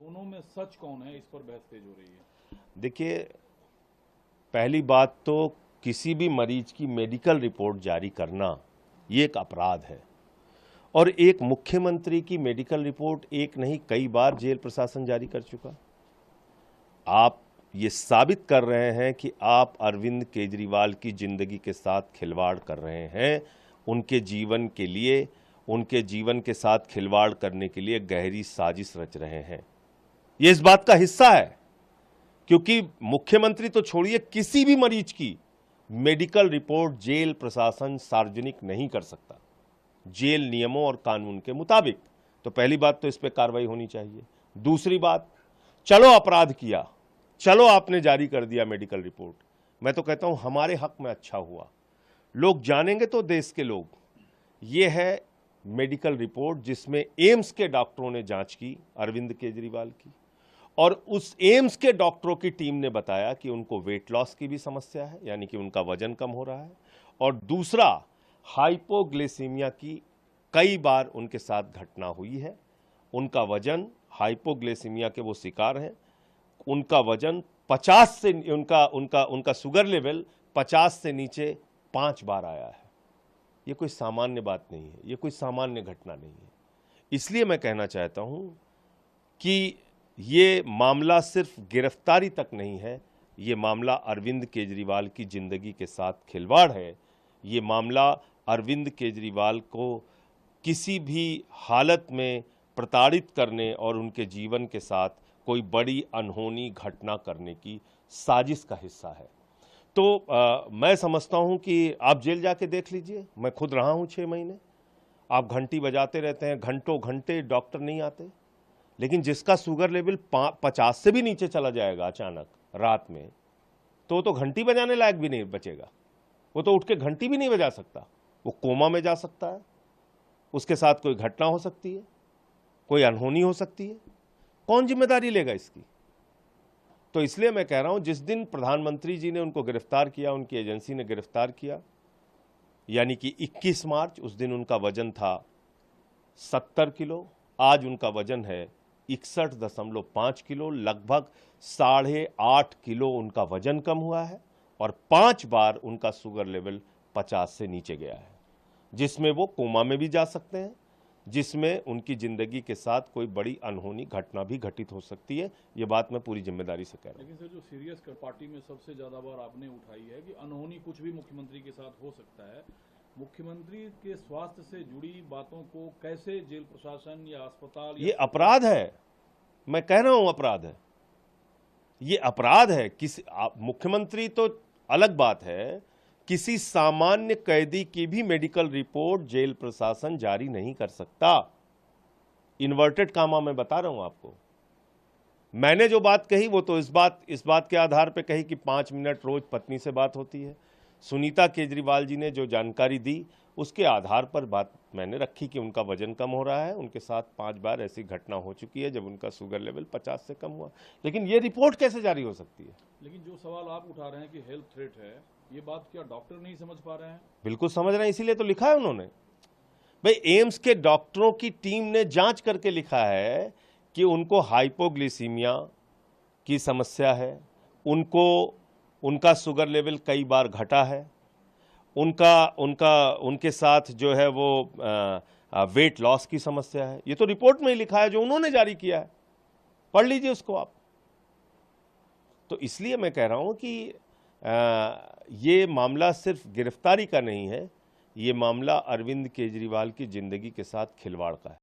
दोनों में सच कौन है, इस पर बहस तेज हो रही है। देखिए, पहली बात तो किसी भी मरीज की मेडिकल रिपोर्ट जारी करना ये एक अपराध है और एक मुख्यमंत्री की मेडिकल रिपोर्ट एक नहीं कई बार जेल प्रशासन जारी कर चुका। आप ये साबित कर रहे हैं कि आप अरविंद केजरीवाल की जिंदगी के साथ खिलवाड़ कर रहे हैं, उनके जीवन के लिए, उनके जीवन के साथ खिलवाड़ करने के लिए गहरी साजिश रच रहे हैं। ये इस बात का हिस्सा है क्योंकि मुख्यमंत्री तो छोड़िए, किसी भी मरीज की मेडिकल रिपोर्ट जेल प्रशासन सार्वजनिक नहीं कर सकता जेल नियमों और कानून के मुताबिक। तो पहली बात तो इस पे कार्रवाई होनी चाहिए। दूसरी बात, चलो अपराध किया, चलो आपने जारी कर दिया मेडिकल रिपोर्ट, मैं तो कहता हूं हमारे हक में अच्छा हुआ, लोग जानेंगे तो देश के लोग। ये है मेडिकल रिपोर्ट जिसमें एम्स के डॉक्टरों ने जांच की अरविंद केजरीवाल की, और उस एम्स के डॉक्टरों की टीम ने बताया कि उनको वेट लॉस की भी समस्या है, यानी कि उनका वजन कम हो रहा है, और दूसरा हाइपोग्लिसीमिया की कई बार उनके साथ घटना हुई है। उनका वजन, हाइपोग्लिसीमिया के वो शिकार हैं, उनका वजन 50 से उनका शुगर लेवल 50 से नीचे 5 बार आया है। ये कोई सामान्य बात नहीं है, ये कोई सामान्य घटना नहीं है। इसलिए मैं कहना चाहता हूं कि ये मामला सिर्फ गिरफ्तारी तक नहीं है, ये मामला अरविंद केजरीवाल की जिंदगी के साथ खिलवाड़ है। ये मामला अरविंद केजरीवाल को किसी भी हालत में प्रताड़ित करने और उनके जीवन के साथ कोई बड़ी अनहोनी घटना करने की साजिश का हिस्सा है। तो मैं समझता हूं कि आप जेल जाके देख लीजिए, मैं खुद रहा हूं 6 महीने। आप घंटी बजाते रहते हैं, घंटों घंटे डॉक्टर नहीं आते, लेकिन जिसका शुगर लेवल 50 से भी नीचे चला जाएगा अचानक रात में, तो घंटी बजाने लायक भी नहीं बचेगा। वो तो उठ के घंटी भी नहीं बजा सकता, वो कोमा में जा सकता है, उसके साथ कोई घटना हो सकती है, कोई अनहोनी हो सकती है। कौन जिम्मेदारी लेगा इसकी? तो इसलिए मैं कह रहा हूं, जिस दिन प्रधानमंत्री जी ने उनको गिरफ्तार किया, उनकी एजेंसी ने गिरफ्तार किया, यानी कि 21 मार्च, उस दिन उनका वजन था 70 किलो, आज उनका वजन है 61.5 किलो, लगभग 8.5 किलो उनका वजन कम हुआ है, और 5 बार उनका शुगर लेवल 50 से नीचे गया है, जिसमें वो कोमा में भी जा सकते हैं, जिसमें उनकी जिंदगी के साथ कोई बड़ी अनहोनी घटना भी घटित हो सकती है। ये बात मैं पूरी जिम्मेदारी से कह रहा हूं। लेकिन सर, जो सीरियस पार्टी में सबसे ज्यादा बार आपने उठाई है कि अनहोनी कुछ भी मुख्यमंत्री के साथ हो सकता है, मुख्यमंत्री के स्वास्थ्य से जुड़ी बातों को कैसे जेल प्रशासन या अस्पताल, ये अपराध है, मैं कह रहा हूं अपराध है, ये अपराध है। किसी मुख्यमंत्री तो अलग बात है, किसी सामान्य कैदी की भी मेडिकल रिपोर्ट जेल प्रशासन जारी नहीं कर सकता। इन्वर्टेड कामा मैं बता रहा हूं आपको। मैंने जो बात कही वो तो इस बात के आधार पे कही कि 5 मिनट रोज पत्नी से बात होती है। सुनीता केजरीवाल जी ने जो जानकारी दी उसके आधार पर बात मैंने रखी कि उनका वजन कम हो रहा है, उनके साथ 5 बार ऐसी घटना हो चुकी है जब उनका शुगर लेवल 50 से कम हुआ। लेकिन ये रिपोर्ट कैसे जारी हो सकती है? लेकिन जो सवाल आप उठा रहे हैं कि हेल्थ थ्रेट है, ये बात क्या डॉक्टर नहीं समझ पा रहे हैं? बिल्कुल समझ रहे हैं, इसीलिए तो लिखा है उन्होंने। भाई, एम्स के डॉक्टरों की टीम ने जांच करके लिखा है कि उनको हाइपोग्लिसीमिया की समस्या है, उनका शुगर लेवल कई बार घटा है, उनके साथ जो है वो वेट लॉस की समस्या है। ये तो रिपोर्ट में ही लिखा है जो उन्होंने जारी किया है, पढ़ लीजिए उसको आप। तो इसलिए मैं कह रहा हूं कि ये मामला सिर्फ गिरफ्तारी का नहीं है, ये मामला अरविंद केजरीवाल की जिंदगी के साथ खिलवाड़ का है।